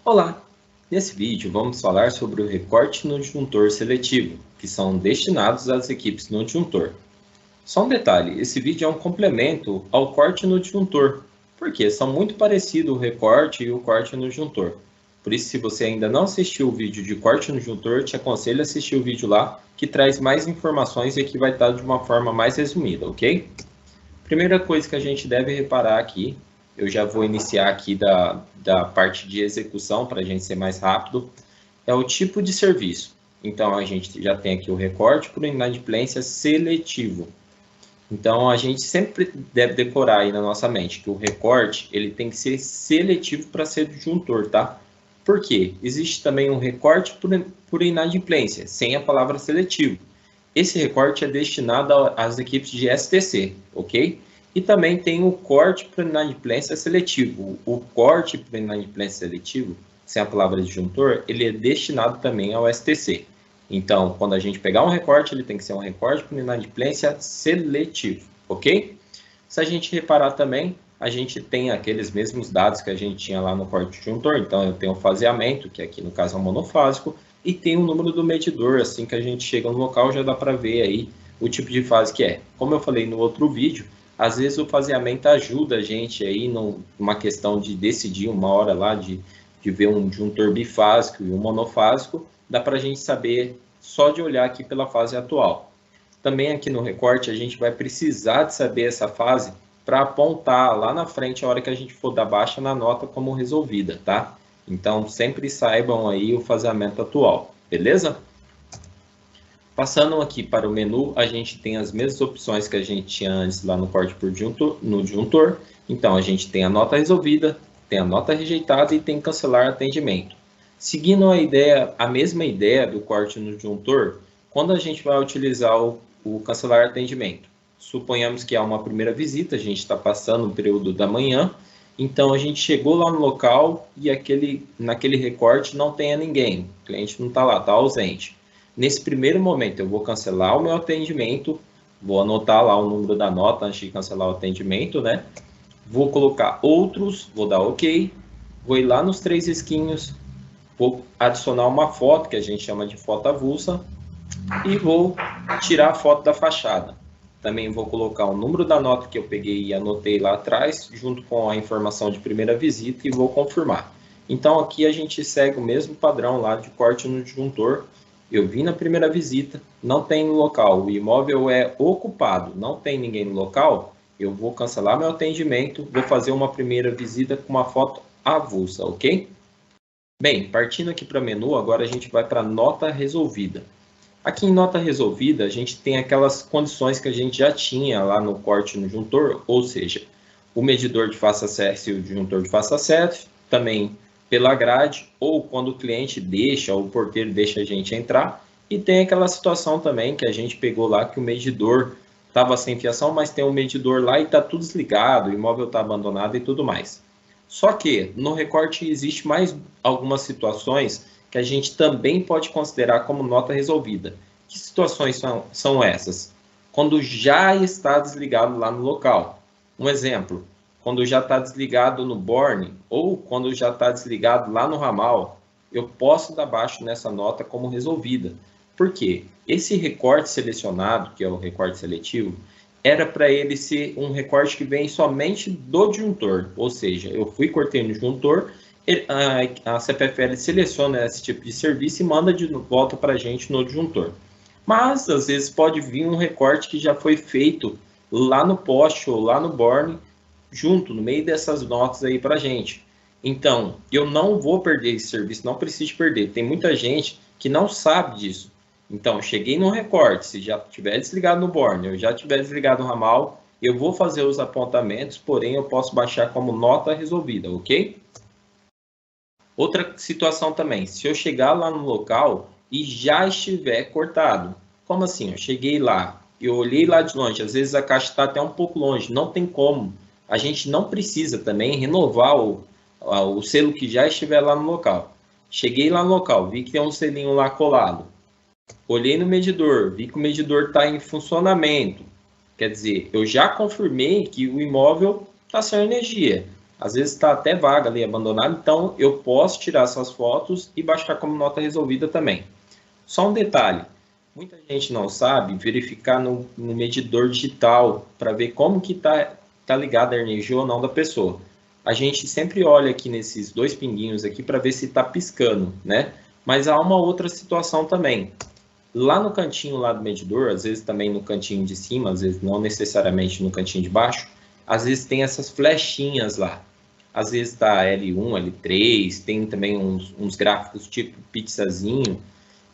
Olá! Nesse vídeo vamos falar sobre o recorte no disjuntor seletivo, que são destinados às equipes no disjuntor. Só um detalhe, esse vídeo é um complemento ao corte no disjuntor, porque são muito parecidos o recorte e o corte no disjuntor. Por isso, se você ainda não assistiu o vídeo de corte no disjuntor, te aconselho a assistir o vídeo lá, que traz mais informações e que vai estar de uma forma mais resumida, ok? Primeira coisa que a gente deve reparar aqui, eu já vou iniciar aqui da parte de execução para a gente ser mais rápido, é o tipo de serviço. Então, a gente já tem aqui o recorte por inadimplência seletivo. Então, a gente sempre deve decorar aí na nossa mente que o recorte ele tem que ser seletivo para ser disjuntor, tá? Por quê? Existe também um recorte por inadimplência, sem a palavra seletivo. Esse recorte é destinado às equipes de STC, ok? E também tem o corte por inadimplência seletivo. O corte por inadimplência seletivo, sem a palavra disjuntor, ele é destinado também ao STC. Então, quando a gente pegar um recorte, ele tem que ser um recorte por inadimplência seletivo, ok? Se a gente reparar também, a gente tem aqueles mesmos dados que a gente tinha lá no corte disjuntor. Então, eu tenho o faseamento, que aqui no caso é um monofásico, e tem o número do medidor. Assim que a gente chega no local, já dá para ver aí o tipo de fase que é. Como eu falei no outro vídeo, às vezes o faseamento ajuda a gente aí numa questão de decidir uma hora lá, de ver um disjuntor bifásico e um monofásico, dá para a gente saber só de olhar aqui pela fase atual. Também aqui no recorte a gente vai precisar de saber essa fase para apontar lá na frente a hora que a gente for dar baixa na nota como resolvida, tá? Então, sempre saibam aí o faseamento atual, beleza? Passando aqui para o menu, a gente tem as mesmas opções que a gente tinha antes lá no corte por disjuntor, no disjuntor. Então, a gente tem a nota resolvida, tem a nota rejeitada e tem cancelar atendimento. Seguindo a mesma ideia do corte no disjuntor, quando a gente vai utilizar o cancelar atendimento? Suponhamos que há uma primeira visita, a gente está passando o período da manhã, então a gente chegou lá no local e naquele recorte não tem ninguém, o cliente não está lá, está ausente. Nesse primeiro momento eu vou cancelar o meu atendimento, vou anotar lá o número da nota antes de cancelar o atendimento, né? Vou colocar outros, vou dar OK, vou ir lá nos 3 risquinhos, vou adicionar uma foto, que a gente chama de foto avulsa, e vou tirar a foto da fachada. Também vou colocar o número da nota que eu peguei e anotei lá atrás, junto com a informação de primeira visita, e vou confirmar. Então, aqui a gente segue o mesmo padrão lá de corte no disjuntor. Eu vim na primeira visita, não tem no local, o imóvel é ocupado, não tem ninguém no local, eu vou cancelar meu atendimento, vou fazer uma primeira visita com uma foto avulsa, ok? Bem, partindo aqui para o menu, agora a gente vai para nota resolvida. Aqui em nota resolvida, a gente tem aquelas condições que a gente já tinha lá no corte no disjuntor, ou seja, o medidor de face acesso e o disjuntor de face acesso, também pela grade, ou quando o cliente deixa, ou o porteiro deixa a gente entrar, e tem aquela situação também que a gente pegou lá que o medidor estava sem fiação, mas tem um medidor lá e está tudo desligado, o imóvel está abandonado e tudo mais. Só que no recorte existe mais algumas situações que a gente também pode considerar como nota resolvida. Que situações são essas? Quando já está desligado lá no local. Um exemplo, quando já está desligado no borne ou quando já está desligado lá no ramal, eu posso dar baixo nessa nota como resolvida. Por quê? Esse recorte selecionado, que é o recorte seletivo, era para ele ser um recorte que vem somente do disjuntor, ou seja, eu cortei no disjuntor, a CPFL seleciona esse tipo de serviço e manda de volta para a gente no disjuntor. Mas, às vezes, pode vir um recorte que já foi feito lá no poste ou lá no borne, junto, no meio dessas notas aí para a gente. Então, eu não vou perder esse serviço, não preciso perder. Tem muita gente que não sabe disso. Então, cheguei no recorte, se já tiver desligado no borne, eu já tiver desligado no ramal, eu vou fazer os apontamentos, porém eu posso baixar como nota resolvida, ok? Outra situação também, se eu chegar lá no local e já estiver cortado. Como assim? Eu cheguei lá, eu olhei lá de longe, às vezes a caixa está até um pouco longe, não tem como. A gente não precisa também renovar o selo que já estiver lá no local. Cheguei lá no local, vi que tem um selinho lá colado. Olhei no medidor, vi que o medidor está em funcionamento. Quer dizer, eu já confirmei que o imóvel está sem energia. Às vezes está até vaga ali, abandonado, então eu posso tirar essas fotos e baixar como nota resolvida também. Só um detalhe, muita gente não sabe verificar no medidor digital para ver como que tá ligada a energia ou não da pessoa. A gente sempre olha aqui nesses dois pinguinhos aqui para ver se está piscando, né? Mas há uma outra situação também. Lá no cantinho lá do medidor, às vezes também no cantinho de cima, às vezes não necessariamente no cantinho de baixo, às vezes tem essas flechinhas lá. Às vezes está L1, L3, tem também uns gráficos tipo pizzazinho.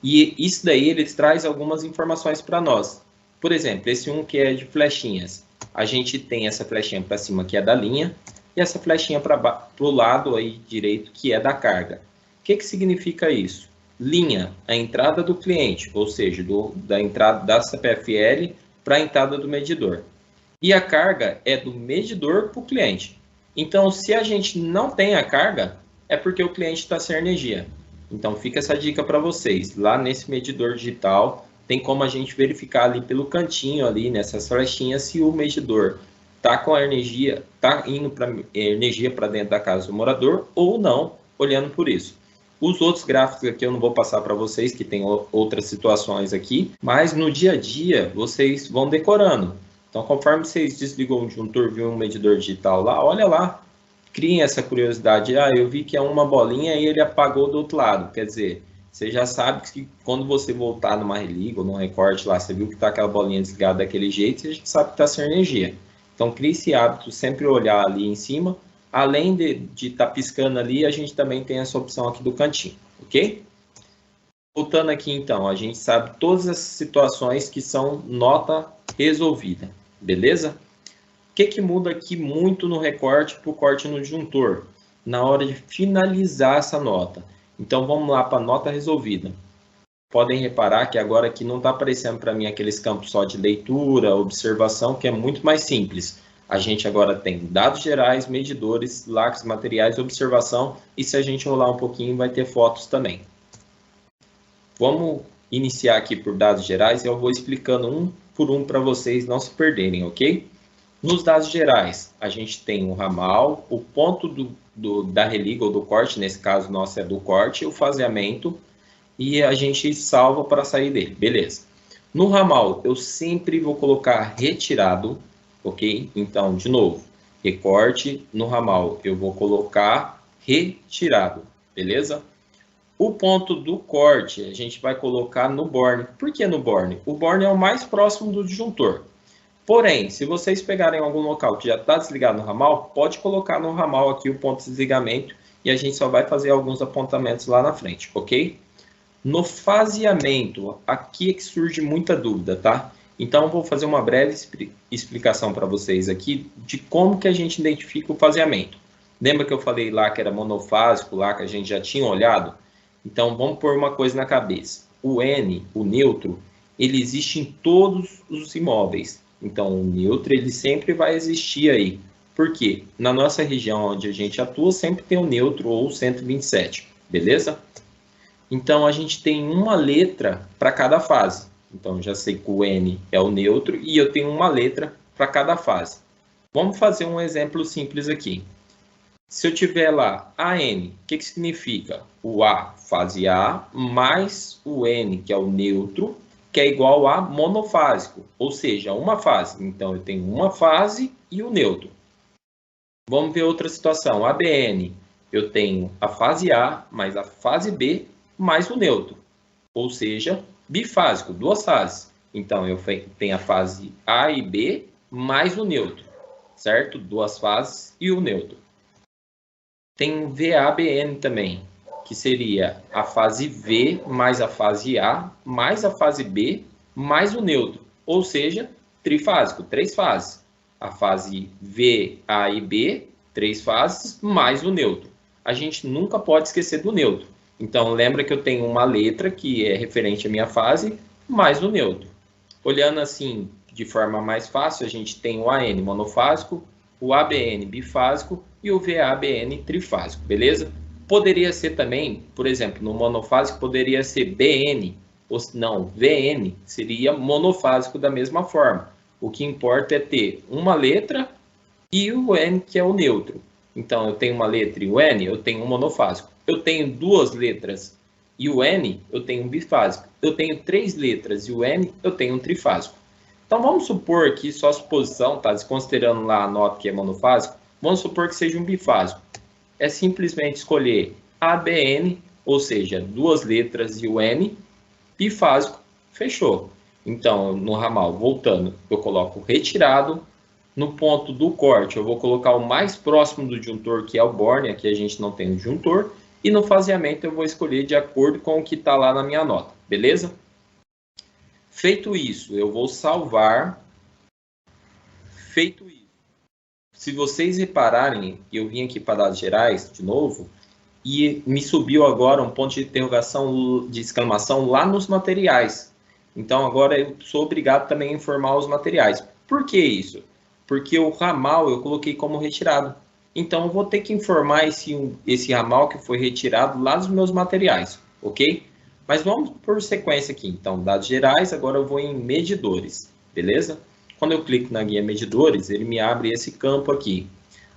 E isso daí ele traz algumas informações para nós. Por exemplo, esse um que é de flechinhas. A gente tem essa flechinha para cima que é da linha e essa flechinha para o lado aí direito que é da carga. O que significa isso? Linha, a entrada do cliente, ou seja, da entrada da CPFL para a entrada do medidor. E a carga é do medidor para o cliente. Então, se a gente não tem a carga, é porque o cliente está sem energia. Então, fica essa dica para vocês. Lá nesse medidor digital, tem como a gente verificar ali pelo cantinho, ali nessas flechinhas, se o medidor está com a energia, está indo para energia para dentro da casa do morador ou não, olhando por isso. Os outros gráficos aqui eu não vou passar para vocês, que tem outras situações aqui, mas no dia a dia vocês vão decorando. Então, conforme vocês desligam o disjuntor, viu um medidor digital lá, olha lá, criem essa curiosidade. Ah, eu vi que é uma bolinha e ele apagou do outro lado. Quer dizer, você já sabe que quando você voltar numa religa ou num recorte lá, você viu que está aquela bolinha desligada daquele jeito, você já sabe que está sem energia. Então, crie esse hábito, sempre olhar ali em cima. Além de estar piscando ali, a gente também tem essa opção aqui do cantinho, ok? Voltando aqui então, a gente sabe todas as situações que são nota resolvida, beleza? O que muda aqui muito no recorte para o corte no disjuntor? Na hora de finalizar essa nota. Então vamos lá para a nota resolvida. Podem reparar que agora aqui não está aparecendo para mim aqueles campos só de leitura, observação, que é muito mais simples. A gente agora tem dados gerais, medidores, lacres, materiais, observação, e se a gente rolar um pouquinho vai ter fotos também. Vamos iniciar aqui por dados gerais e eu vou explicando um por um para vocês não se perderem, ok? Nos dados gerais, a gente tem o ramal, o ponto da religa ou do corte, nesse caso nosso é do corte, o faseamento, e a gente salva para sair dele, beleza. No ramal, eu sempre vou colocar retirado, ok? Então, de novo, recorte no ramal, eu vou colocar retirado, beleza? O ponto do corte, a gente vai colocar no borne. Por que no borne? O borne é o mais próximo do disjuntor. Porém, se vocês pegarem algum local que já está desligado no ramal, pode colocar no ramal aqui o ponto de desligamento e a gente só vai fazer alguns apontamentos lá na frente, ok? No faseamento, aqui é que surge muita dúvida, tá? Então, vou fazer uma breve explicação para vocês aqui de como que a gente identifica o faseamento. Lembra que eu falei lá que era monofásico, lá que a gente já tinha olhado? Então, vamos pôr uma coisa na cabeça. O N, o neutro, ele existe em todos os imóveis. Então, o neutro, ele sempre vai existir aí. Por quê? Na nossa região onde a gente atua, sempre tem o neutro ou 127, beleza? Então, a gente tem uma letra para cada fase. Então, já sei que o N é o neutro e eu tenho uma letra para cada fase. Vamos fazer um exemplo simples aqui. Se eu tiver lá AN, o que significa? O A, fase A, mais o N, que é o neutro, que é igual a monofásico, ou seja, uma fase. Então, eu tenho uma fase e o neutro. Vamos ver outra situação. ABN, eu tenho a fase A mais a fase B mais o neutro, ou seja, bifásico, duas fases. Então, eu tenho a fase A e B mais o neutro, certo? Duas fases e o neutro. Tem VABN também, que seria a fase V mais a fase A mais a fase B mais o neutro, ou seja, trifásico, três fases. A fase V, A e B, três fases, mais o neutro. A gente nunca pode esquecer do neutro. Então, lembra que eu tenho uma letra que é referente à minha fase, mais o neutro. Olhando assim, de forma mais fácil, a gente tem o AN monofásico, o ABN bifásico e o VABN trifásico, beleza? Poderia ser também, por exemplo, no monofásico poderia ser BN, ou não, VN seria monofásico da mesma forma. O que importa é ter uma letra e o N, que é o neutro. Então, eu tenho uma letra e o N, eu tenho um monofásico. Eu tenho duas letras e o N, eu tenho um bifásico. Eu tenho três letras e o N, eu tenho um trifásico. Então, vamos supor aqui, só suposição, tá? Desconsiderando lá a nota que é monofásico, vamos supor que seja um bifásico. É simplesmente escolher ABN, ou seja, duas letras e o N, bifásico, fechou. Então, no ramal, voltando, eu coloco retirado. No ponto do corte, eu vou colocar o mais próximo do disjuntor, que é o borne, aqui a gente não tem o disjuntor. E no faseamento eu vou escolher de acordo com o que está lá na minha nota, beleza? Feito isso, eu vou salvar. Feito isso. Se vocês repararem, eu vim aqui para dados gerais, de novo, e me subiu agora um ponto de interrogação, de exclamação lá nos materiais. Então, agora eu sou obrigado também a informar os materiais. Por que isso? Porque o ramal eu coloquei como retirado. Então, eu vou ter que informar esse ramal que foi retirado lá dos meus materiais, ok? Mas vamos por sequência aqui. Então, dados gerais, agora eu vou em medidores, beleza? Quando eu clico na guia medidores, ele me abre esse campo aqui.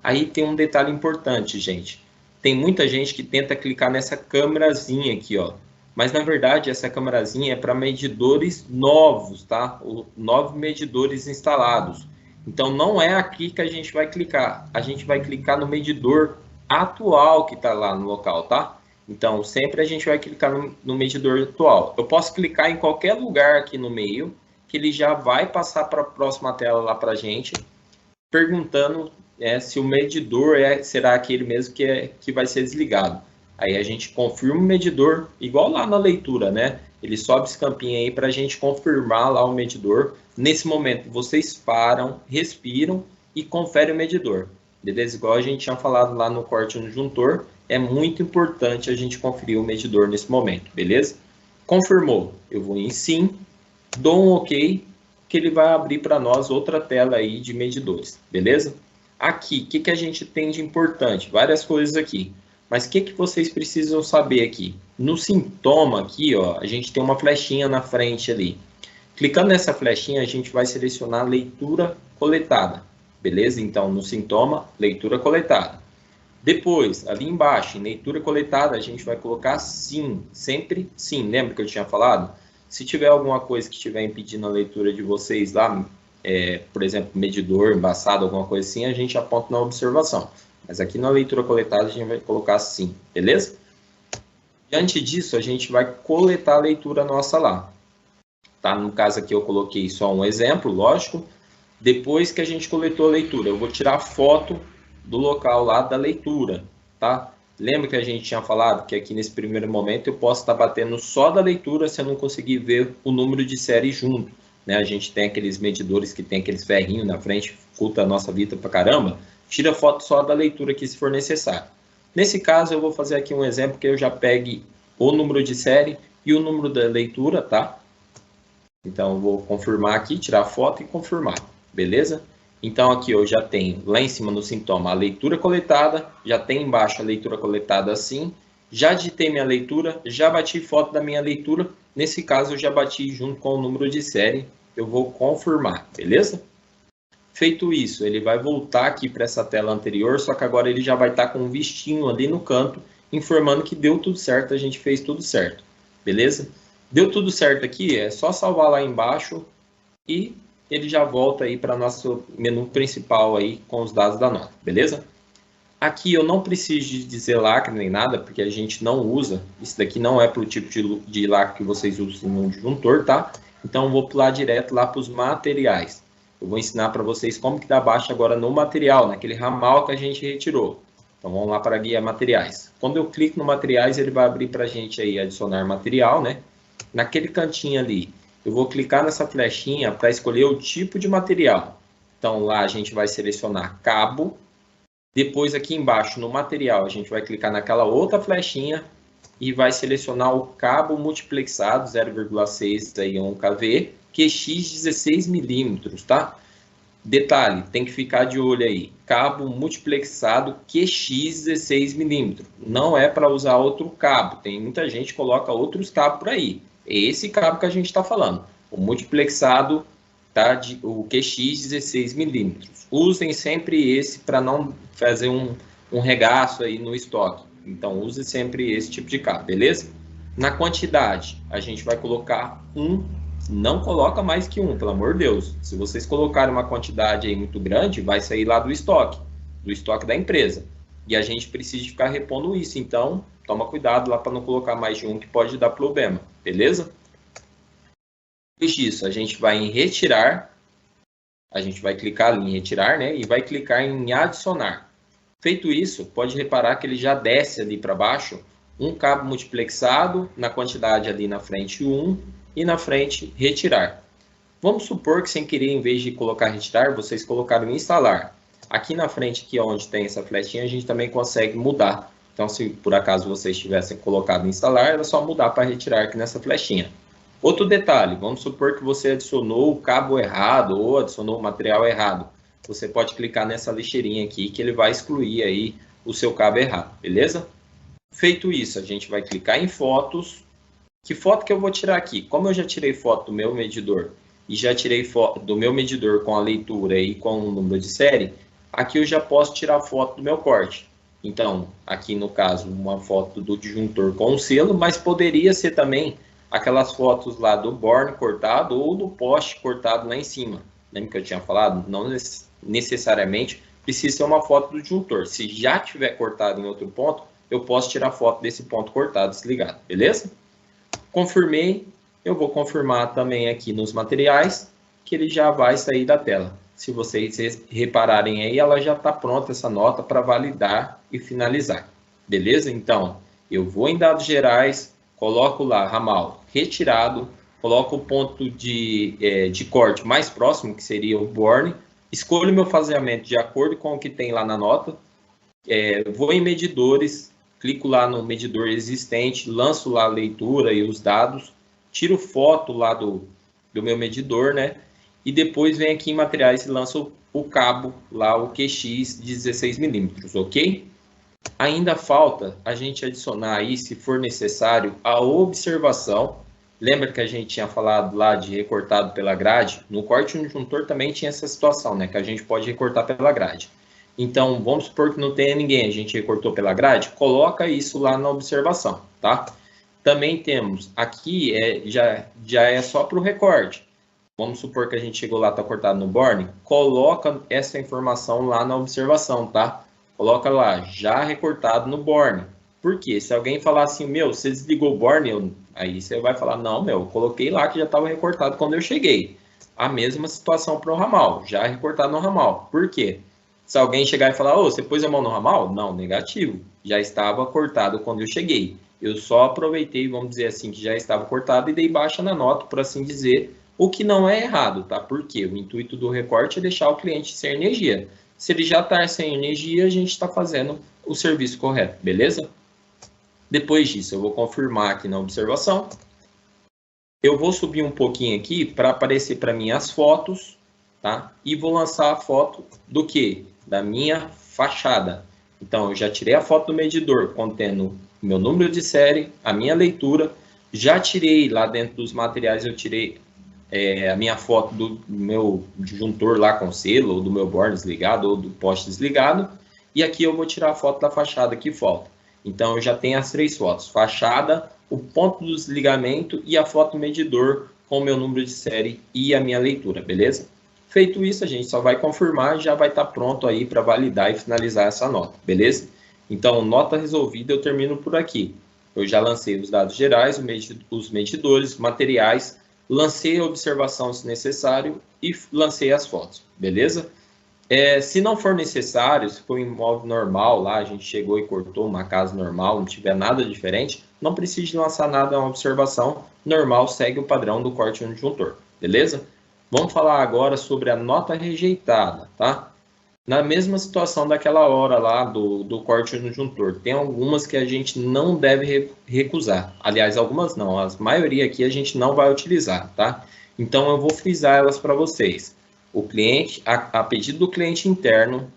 Aí tem um detalhe importante, gente. Tem muita gente que tenta clicar nessa câmerazinha aqui, ó. Mas, na verdade, essa câmerazinha é para medidores novos, tá? Novos medidores instalados. Então, não é aqui que a gente vai clicar. A gente vai clicar no medidor atual que está lá no local, tá? Então, sempre a gente vai clicar no medidor atual. Eu posso clicar em qualquer lugar aqui no meio, que ele já vai passar para a próxima tela lá para a gente, perguntando se o medidor será aquele mesmo que vai ser desligado. Aí a gente confirma o medidor, igual lá na leitura, né? Ele sobe esse campinho aí para a gente confirmar lá o medidor. Nesse momento, vocês param, respiram e conferem o medidor. Beleza? Igual a gente tinha falado lá no corte no disjuntor, é muito importante a gente conferir o medidor nesse momento, beleza? Confirmou, eu vou em sim, dou um OK, que ele vai abrir para nós outra tela aí de medidores, beleza? Aqui, o que a gente tem de importante? Várias coisas aqui. Mas o que vocês precisam saber aqui? No sintoma aqui, ó, a gente tem uma flechinha na frente ali. Clicando nessa flechinha, a gente vai selecionar leitura coletada, beleza? Então, no sintoma, leitura coletada. Depois, ali embaixo, em leitura coletada, a gente vai colocar sim, sempre sim. Lembra que eu tinha falado? Se tiver alguma coisa que estiver impedindo a leitura de vocês lá, por exemplo, medidor, embaçado, alguma coisa assim, a gente aponta na observação. Mas aqui na leitura coletada a gente vai colocar sim, beleza? Diante disso, a gente vai coletar a leitura nossa lá. Tá? No caso aqui eu coloquei só um exemplo, lógico. Depois que a gente coletou a leitura, eu vou tirar foto do local lá da leitura, tá? Lembra que a gente tinha falado que aqui nesse primeiro momento eu posso estar batendo só da leitura se eu não conseguir ver o número de série junto, né? A gente tem aqueles medidores que tem aqueles ferrinhos na frente, dificulta a nossa vida pra caramba. Tira foto só da leitura aqui se for necessário. Nesse caso eu vou fazer aqui um exemplo que eu já pegue o número de série e o número da leitura, tá? Então eu vou confirmar aqui, tirar foto e confirmar, beleza? Então, aqui eu já tenho lá em cima no sintoma a leitura coletada, já tem embaixo a leitura coletada assim, já digitei minha leitura, já bati foto da minha leitura, nesse caso eu já bati junto com o número de série, eu vou confirmar, beleza? Feito isso, ele vai voltar aqui para essa tela anterior, só que agora ele já vai estar com um vistinho ali no canto, informando que deu tudo certo, a gente fez tudo certo, beleza? Deu tudo certo aqui, é só salvar lá embaixo e ele já volta aí para nosso menu principal aí com os dados da nota, beleza? Aqui eu não preciso dizer lacre nem nada, porque a gente não usa, isso daqui não é para o tipo de lacre que vocês usam no disjuntor, tá? Então eu vou pular direto lá para os materiais. Eu vou ensinar para vocês como que dá baixa agora no material, naquele ramal que a gente retirou. Então vamos lá para a guia materiais. Quando eu clico no materiais, ele vai abrir para a gente aí adicionar material, né? Naquele cantinho ali, eu vou clicar nessa flechinha para escolher o tipo de material. Então, lá a gente vai selecionar cabo. Depois, aqui embaixo, no material, a gente vai clicar naquela outra flechinha e vai selecionar o cabo multiplexado 0,6 aí 1 kV, QX 16 milímetros, tá? Detalhe, tem que ficar de olho aí. Cabo multiplexado QX 16 milímetros. Não é para usar outro cabo. Tem muita gente que coloca outros cabos por aí. É esse cabo que a gente está falando, o multiplexado, tá, o QX 16 milímetros. Usem sempre esse para não fazer um regaço aí no estoque. Então, use sempre esse tipo de cabo, beleza? Na quantidade, a gente vai colocar um, não coloca mais que um, pelo amor de Deus. Se vocês colocarem uma quantidade aí muito grande, vai sair lá do estoque da empresa. E a gente precisa ficar repondo isso, então toma cuidado lá para não colocar mais de um que pode dar problema, beleza? Depois disso, a gente vai em retirar, a gente vai clicar ali em retirar, né? E vai clicar em adicionar. Feito isso, pode reparar que ele já desce ali para baixo um cabo multiplexado, na quantidade ali na frente 1 e na frente retirar. Vamos supor que sem querer, em vez de colocar retirar, vocês colocaram instalar. Aqui na frente, aqui onde tem essa flechinha, a gente também consegue mudar. Então, se por acaso vocês tivessem colocado instalar, era só mudar para retirar aqui nessa flechinha. Outro detalhe, vamos supor que você adicionou o cabo errado ou adicionou o material errado. Você pode clicar nessa lixeirinha aqui que ele vai excluir aí o seu cabo errado, beleza? Feito isso, a gente vai clicar em fotos. Que foto que eu vou tirar aqui? Como eu já tirei foto do meu medidor e já tirei foto do meu medidor com a leitura e com o número de série, aqui eu já posso tirar foto do meu corte. Então, aqui no caso, uma foto do disjuntor com o selo, mas poderia ser também aquelas fotos lá do borne cortado ou do poste cortado lá em cima. Lembra que eu tinha falado? Não necessariamente precisa ser uma foto do disjuntor. Se já tiver cortado em outro ponto, eu posso tirar foto desse ponto cortado desligado, beleza? Confirmei, eu vou confirmar também aqui nos materiais que ele já vai sair da tela. Se vocês repararem aí, ela já está pronta essa nota para validar e finalizar, beleza? Então, eu vou em dados gerais, coloco lá ramal retirado, coloco o ponto de corte mais próximo, que seria o borne, escolho meu faseamento de acordo com o que tem lá na nota, vou em medidores, clico lá no medidor existente, lanço lá a leitura e os dados, tiro foto lá do meu medidor, né? E depois vem aqui em materiais e lanço o cabo lá, o QX de 16 milímetros, ok? Ainda falta a gente adicionar aí, se for necessário, a observação. Lembra que a gente tinha falado lá de recortado pela grade? No corte no disjuntor também tinha essa situação, né? Que a gente pode recortar pela grade. Então, vamos supor que não tenha ninguém, a gente recortou pela grade, coloca isso lá na observação, tá? Também temos, aqui já é só para o recorte. Vamos supor que a gente chegou lá, está cortado no borne, coloca essa informação lá na observação, tá? Coloca lá, já recortado no borne. Por quê? Se alguém falar assim, meu, você desligou o borne, aí você vai falar, não, meu, eu coloquei lá que já estava recortado quando eu cheguei. A mesma situação para o ramal, já recortado no ramal. Por quê? Se alguém chegar e falar, você pôs a mão no ramal? Não, negativo. Já estava cortado quando eu cheguei. Eu só aproveitei, vamos dizer assim, que já estava cortado e dei baixa na nota, por assim dizer, o que não é errado, tá? Porque o intuito do recorte é deixar o cliente sem energia. Se ele já está sem energia, a gente está fazendo o serviço correto, beleza? Depois disso, eu vou confirmar aqui na observação. Eu vou subir um pouquinho aqui para aparecer para mim as fotos, tá? E vou lançar a foto do quê? Da minha fachada. Então, eu já tirei a foto do medidor contendo meu número de série, a minha leitura. Já tirei lá dentro dos materiais, eu tirei a minha foto do meu disjuntor lá com selo, ou do meu borne desligado, ou do poste desligado. E aqui eu vou tirar a foto da fachada que falta. Então, eu já tenho as 3 fotos. Fachada, o ponto do desligamento e a foto medidor com o meu número de série e a minha leitura, beleza? Feito isso, a gente só vai confirmar e já vai estar pronto aí para validar e finalizar essa nota, beleza? Então, nota resolvida, eu termino por aqui. Eu já lancei os dados gerais, os medidores, materiais, lancei a observação se necessário e lancei as fotos, beleza? Se não for necessário, se for um imóvel normal lá, a gente chegou e cortou uma casa normal, não tiver nada diferente, não precisa de lançar nada, é uma observação normal, segue o padrão do corte no disjuntor, beleza? Vamos falar agora sobre a nota rejeitada, tá? Na mesma situação daquela hora lá do corte no disjuntor, tem algumas que a gente não deve recusar. Aliás, algumas não, a maioria aqui a gente não vai utilizar, tá? Então, eu vou frisar elas para vocês. O cliente, a pedido do cliente interno,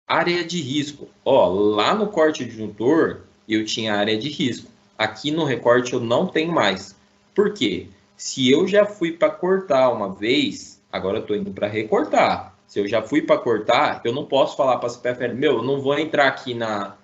área de risco. Ó, lá no corte disjuntor, eu tinha área de risco. Aqui no recorte eu não tenho mais. Por quê? Se eu já fui para cortar uma vez, agora eu estou indo para recortar. Se eu já fui para cortar, eu não posso falar para a CPFL, meu, eu não vou entrar aqui na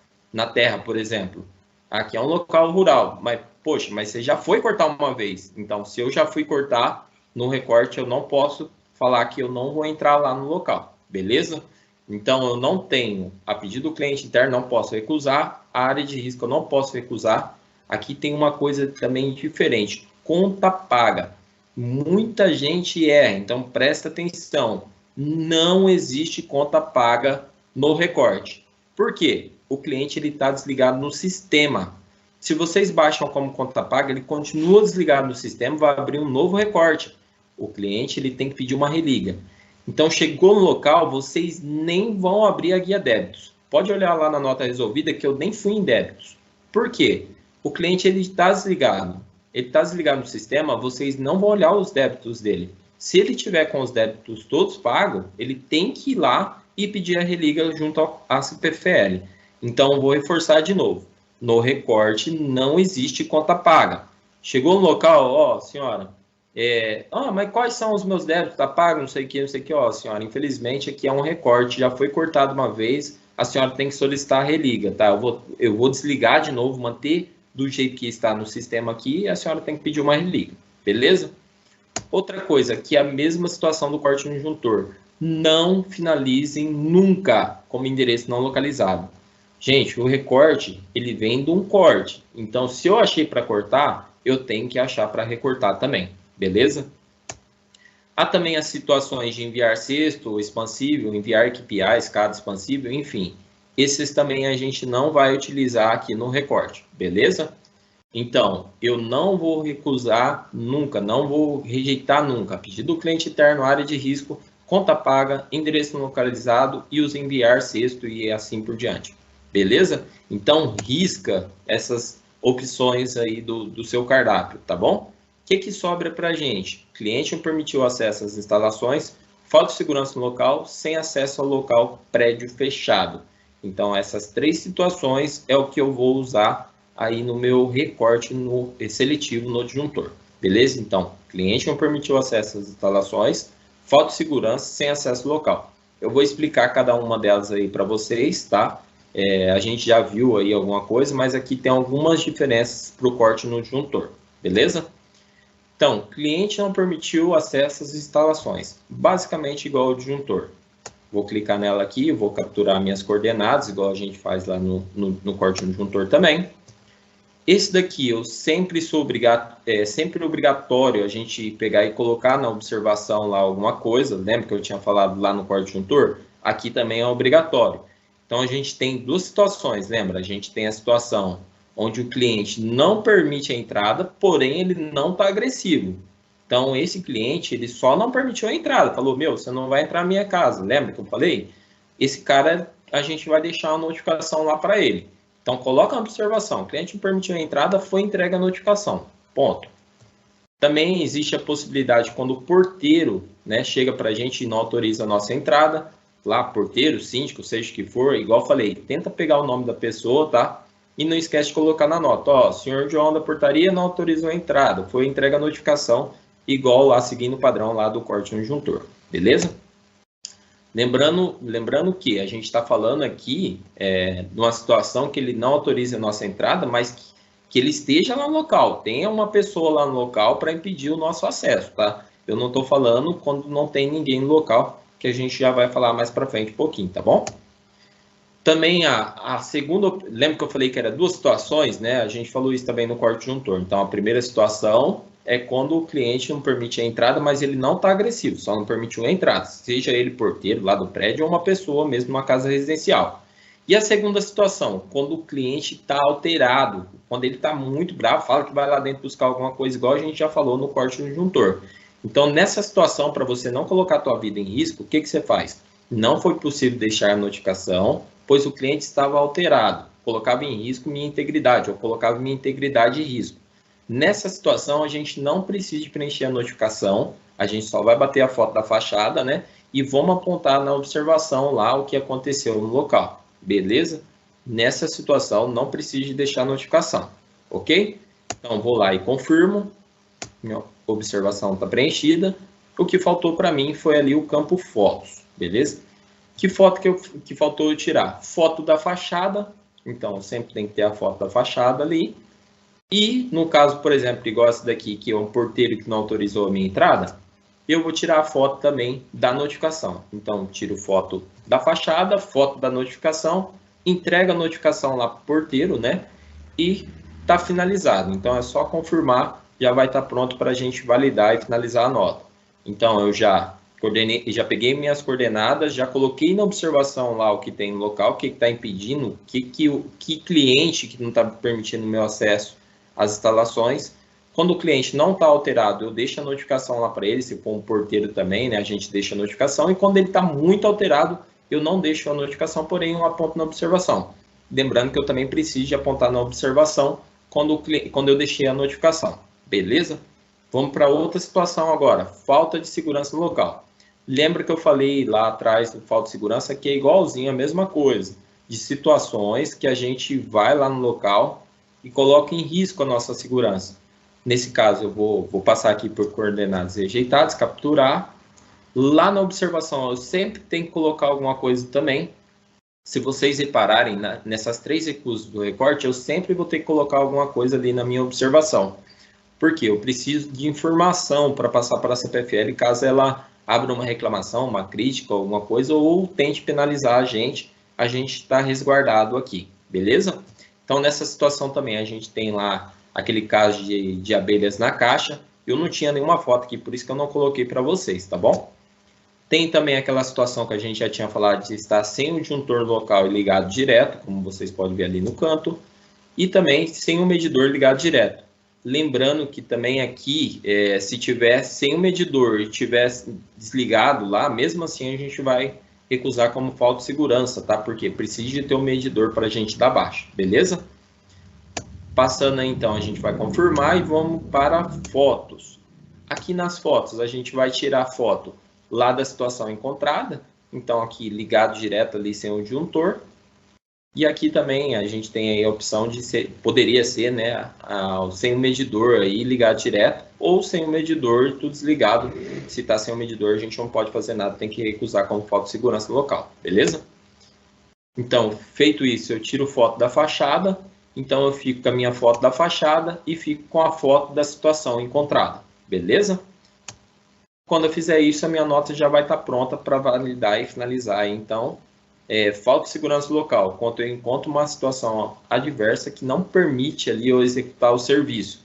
terra, por exemplo. Aqui é um local rural, mas, poxa, mas você já foi cortar uma vez. Então, se eu já fui cortar no recorte, eu não posso falar que eu não vou entrar lá no local, beleza? Então, eu não tenho, a pedido do cliente interno, não posso recusar, a área de risco eu não posso recusar. Aqui tem uma coisa também diferente, conta paga. Muita gente erra, então presta atenção. Não existe conta paga no recorte. Por quê? O cliente está desligado no sistema. Se vocês baixam como conta paga, ele continua desligado no sistema, vai abrir um novo recorte. O cliente ele tem que pedir uma religa. Então, chegou no local, vocês nem vão abrir a guia débitos. Pode olhar lá na nota resolvida que eu nem fui em débitos. Por quê? O cliente está desligado. Ele está desligado no sistema, vocês não vão olhar os débitos dele. Se ele tiver com os débitos todos pagos, ele tem que ir lá e pedir a religa junto à CPFL. Então, vou reforçar de novo. No recorte não existe conta paga. Chegou no local, ó, senhora, mas quais são os meus débitos? Tá pago, não sei o que, ó, senhora, infelizmente aqui é um recorte, já foi cortado uma vez, a senhora tem que solicitar a religa, tá? Eu vou desligar de novo, manter do jeito que está no sistema aqui, e a senhora tem que pedir uma religa, beleza? Outra coisa, que é a mesma situação do corte no disjuntor. Não finalizem nunca como endereço não localizado. Gente, o recorte, ele vem de um corte. Então, se eu achei para cortar, eu tenho que achar para recortar também, beleza? Há também as situações de enviar cesto expansível, enviar KPI, escada expansível, enfim. Esses também a gente não vai utilizar aqui no recorte, beleza? Então, eu não vou recusar nunca, não vou rejeitar nunca. Pedido do cliente interno, área de risco, conta paga, endereço localizado e os enviar cesto e assim por diante. Beleza? Então, risca essas opções aí do seu cardápio, tá bom? O que sobra para a gente? O cliente não permitiu acesso às instalações, falta de segurança no local, sem acesso ao local prédio fechado. Então, essas 3 situações é o que eu vou usar aí no meu recorte seletivo no disjuntor. Beleza? Então, cliente não permitiu acesso às instalações, falta de segurança, sem acesso local. Eu vou explicar cada uma delas aí para vocês, tá? A gente já viu aí alguma coisa, mas aqui tem algumas diferenças para o corte no disjuntor, beleza? Então, cliente não permitiu acesso às instalações, basicamente igual ao disjuntor. Vou clicar nela aqui, vou capturar minhas coordenadas, igual a gente faz lá no corte no disjuntor também. Esse daqui eu sempre sou sempre obrigatório a gente pegar e colocar na observação lá alguma coisa. Lembra que eu tinha falado lá no corte disjuntor? Aqui também é obrigatório. Então, a gente tem 2 situações, lembra? A gente tem a situação onde o cliente não permite a entrada, porém ele não está agressivo. Então, esse cliente, ele só não permitiu a entrada. Falou, meu, você não vai entrar na minha casa. Lembra que eu falei? Esse cara, a gente vai deixar uma notificação lá para ele. Então, coloca uma observação. O cliente não permitiu a entrada, foi entregue a notificação. Ponto. Também existe a possibilidade, quando o porteiro, né, chega para a gente e não autoriza a nossa entrada, lá, porteiro, síndico, seja o que for, igual eu falei, tenta pegar o nome da pessoa, tá? E não esquece de colocar na nota, ó, senhor João da portaria não autorizou a entrada, foi entregue a notificação, igual lá, seguindo o padrão lá do corte no disjuntor, beleza? Lembrando que a gente está falando aqui de uma situação que ele não autoriza a nossa entrada, mas que ele esteja lá no local, tenha uma pessoa lá no local para impedir o nosso acesso, tá? Eu não estou falando quando não tem ninguém no local, que a gente já vai falar mais para frente um pouquinho, tá bom? Também a segunda, lembra que eu falei que era 2 situações, né? A gente falou isso também no corte disjuntor. Então, a primeira situação é quando o cliente não permite a entrada, mas ele não está agressivo, só não permitiu a entrada, seja ele porteiro lá do prédio ou uma pessoa mesmo numa casa residencial. E a segunda situação, quando o cliente está alterado, quando ele está muito bravo, fala que vai lá dentro buscar alguma coisa, igual a gente já falou no corte disjuntor. Então, nessa situação, para você não colocar a tua vida em risco, o que você faz? Não foi possível deixar a notificação, pois o cliente estava alterado, colocava em risco minha integridade, ou colocava minha integridade em risco. Nessa situação, a gente não precisa de preencher a notificação, a gente só vai bater a foto da fachada, né? E vamos apontar na observação lá o que aconteceu no local, beleza? Nessa situação, não precisa de deixar a notificação, ok? Então, vou lá e confirmo, minha observação está preenchida. O que faltou para mim foi ali o campo fotos. beleza? Que foto que faltou eu tirar? Foto da fachada, então sempre tem que ter a foto da fachada ali. E no caso, por exemplo, igual essa daqui, que é um porteiro que não autorizou a minha entrada, eu vou tirar a foto também da notificação. Então, tiro foto da fachada, foto da notificação, entrega a notificação lá para o porteiro, né? E está finalizado. Então, é só confirmar, já vai estar pronto para a gente validar e finalizar a nota. Então, eu já peguei minhas coordenadas, já coloquei na observação lá o que tem no local, o que está impedindo, que cliente que não está permitindo o meu acesso às instalações. Quando o cliente não está alterado, eu deixo a notificação lá para ele, se for um porteiro também, né, a gente deixa a notificação, e quando ele está muito alterado, eu não deixo a notificação, porém eu aponto na observação. Lembrando que eu também preciso de apontar na observação quando eu deixei a notificação, beleza? Vamos para outra situação agora, falta de segurança local. Lembra que eu falei lá atrás do falta de segurança, que é igualzinho a mesma coisa, de situações que a gente vai lá no local e coloca em risco a nossa segurança. Nesse caso, eu vou passar aqui por coordenadas rejeitadas, capturar. Lá na observação, eu sempre tenho que colocar alguma coisa também. Se vocês repararem, nessas 3 recursos do recorte, eu sempre vou ter que colocar alguma coisa ali na minha observação. Porque eu preciso de informação para passar para a CPFL, caso ela abra uma reclamação, uma crítica, alguma coisa, ou tente penalizar a gente está resguardado aqui, beleza? Então, nessa situação também, a gente tem lá aquele caso de abelhas na caixa. Eu não tinha nenhuma foto aqui, por isso que eu não coloquei para vocês, tá bom? Tem também aquela situação que a gente já tinha falado de estar sem o disjuntor local e ligado direto, como vocês podem ver ali no canto, e também sem o medidor ligado direto. Lembrando que também aqui, se tiver sem o medidor e tiver desligado lá, mesmo assim a gente vai recusar como falta de segurança, tá? Porque precisa de ter um medidor para a gente dar baixa, beleza? Passando aí, então, a gente vai confirmar e vamos para fotos. Aqui nas fotos, a gente vai tirar a foto lá da situação encontrada. Então, aqui ligado direto ali sem o disjuntor. E aqui também a gente tem aí a opção de ser, poderia ser, né, sem o medidor aí ligado direto, ou sem o medidor tudo desligado. Se está sem o medidor, a gente não pode fazer nada, tem que recusar como falta de segurança local, beleza? Então, feito isso, eu tiro foto da fachada. Então, eu fico com a minha foto da fachada e fico com a foto da situação encontrada, beleza? Quando eu fizer isso, a minha nota já vai estar pronta para validar e finalizar. Então, falta de segurança local, quando eu encontro uma situação adversa que não permite ali eu executar o serviço.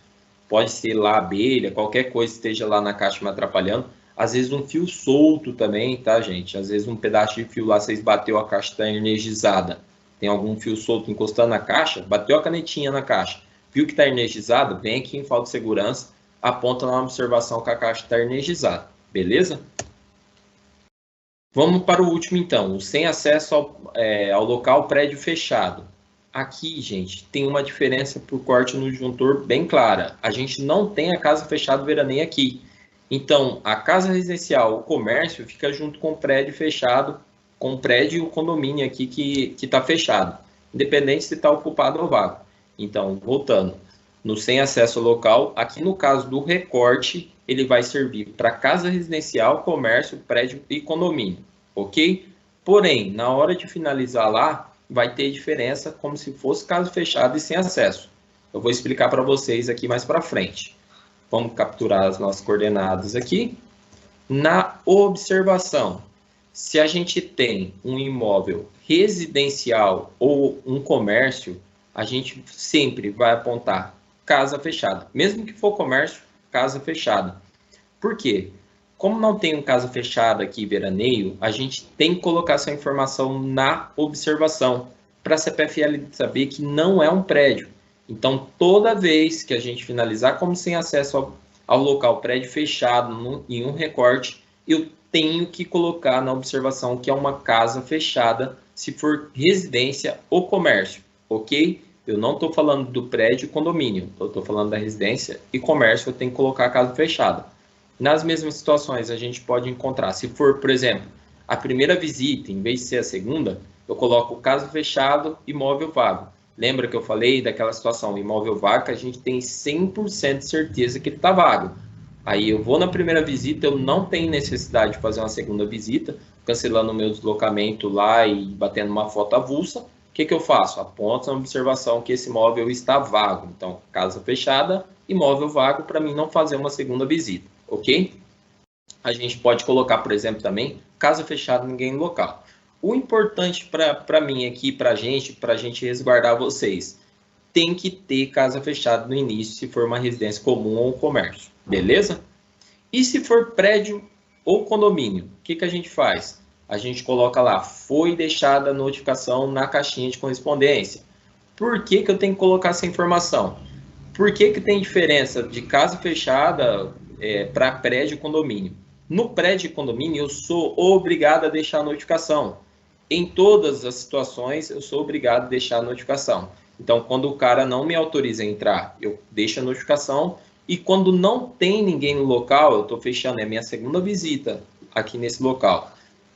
Pode ser lá abelha, qualquer coisa que esteja lá na caixa me atrapalhando. Às vezes um fio solto também, tá, gente? Às vezes um pedaço de fio lá, vocês bateu, a caixa está energizada. Tem algum fio solto encostando na caixa, bateu a canetinha na caixa, viu que está energizado, vem aqui em falta de segurança, aponta na observação que a caixa está energizada, beleza? Vamos para o último então, o sem acesso ao local prédio fechado. Aqui, gente, tem uma diferença por corte no disjuntor bem clara. A gente não tem a casa fechada veraneia aqui. Então, a casa residencial, o comércio, fica junto com o prédio fechado, com o prédio e o condomínio aqui que está fechado, independente se está ocupado ou vago. Então, voltando, no sem acesso ao local, aqui no caso do recorte, ele vai servir para casa residencial, comércio, prédio e condomínio, ok? Porém, na hora de finalizar lá, vai ter diferença como se fosse casa fechada e sem acesso. Eu vou explicar para vocês aqui mais para frente. Vamos capturar as nossas coordenadas aqui. Na observação, se a gente tem um imóvel residencial ou um comércio, a gente sempre vai apontar casa fechada. Mesmo que for comércio, casa fechada. Por quê? Como não tem um casa fechada aqui, veraneio, a gente tem que colocar essa informação na observação, para a CPFL saber que não é um prédio. Então, toda vez que a gente finalizar como sem acesso ao local prédio fechado em um recorte, eu tenho que colocar na observação que é uma casa fechada, se for residência ou comércio, ok? Eu não estou falando do prédio e condomínio, eu estou falando da residência e comércio, eu tenho que colocar a casa fechada. Nas mesmas situações, a gente pode encontrar, se for, por exemplo, a primeira visita, em vez de ser a segunda, eu coloco casa fechado, imóvel vago. Lembra que eu falei daquela situação, imóvel vago, que a gente tem 100% de certeza que ele está vago. Aí eu vou na primeira visita, eu não tenho necessidade de fazer uma segunda visita, cancelando o meu deslocamento lá e batendo uma foto avulsa, o que eu faço? Aponto na observação que esse imóvel está vago. Então, casa fechada, imóvel vago, para mim não fazer uma segunda visita, ok? A gente pode colocar, por exemplo, também, casa fechada, ninguém no local. O importante para mim aqui, para a gente resguardar vocês, tem que ter casa fechada no início, se for uma residência comum ou comércio, beleza? E se for prédio ou condomínio, o que a gente faz? A gente coloca lá, foi deixada a notificação na caixinha de correspondência. Por que eu tenho que colocar essa informação? Por que tem diferença de casa fechada para prédio e condomínio? No prédio e condomínio, eu sou obrigado a deixar a notificação. Em todas as situações, eu sou obrigado a deixar a notificação. Então, quando o cara não me autoriza a entrar, eu deixo a notificação. E quando não tem ninguém no local, eu estou fechando, é a minha segunda visita aqui nesse local.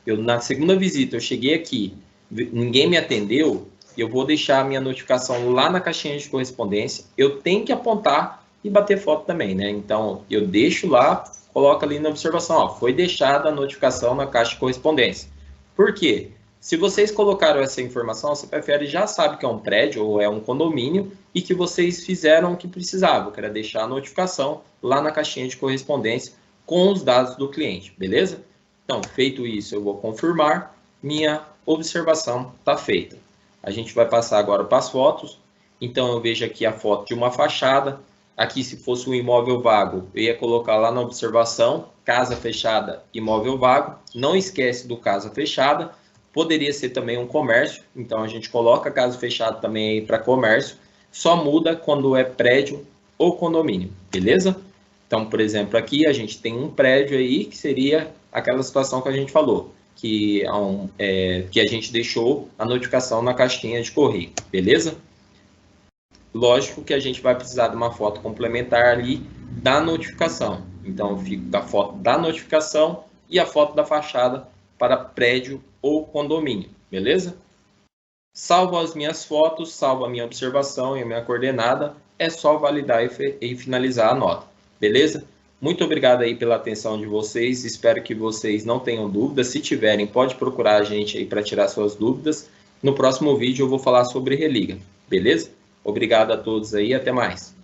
Na segunda visita, eu cheguei aqui, ninguém me atendeu, eu vou deixar a minha notificação lá na caixinha de correspondência. Eu tenho que apontar e bater foto também, né? Então, eu deixo lá, coloco ali na observação, ó, foi deixada a notificação na caixa de correspondência. Por quê? Se vocês colocaram essa informação, a CPFL já sabe que é um prédio ou é um condomínio e que vocês fizeram o que precisavam, que era deixar a notificação lá na caixinha de correspondência com os dados do cliente, beleza? Então, feito isso, eu vou confirmar, minha observação está feita. A gente vai passar agora para as fotos. Então, eu vejo aqui a foto de uma fachada. Aqui, se fosse um imóvel vago, eu ia colocar lá na observação, casa fechada, imóvel vago. Não esquece do casa fechada. Poderia ser também um comércio, então a gente coloca casa fechada também aí para comércio, só muda quando é prédio ou condomínio, beleza? Então, por exemplo, aqui a gente tem um prédio aí que seria aquela situação que a gente falou, que a gente deixou a notificação na caixinha de correio, beleza? Lógico que a gente vai precisar de uma foto complementar ali da notificação, então eu fico com a foto da notificação e a foto da fachada para prédio ou condomínio, beleza? Salvo as minhas fotos, salvo a minha observação e a minha coordenada, é só validar e finalizar a nota, beleza? Muito obrigado aí pela atenção de vocês, espero que vocês não tenham dúvidas, se tiverem pode procurar a gente aí para tirar suas dúvidas. No próximo vídeo eu vou falar sobre religa, beleza? Obrigado a todos aí, até mais.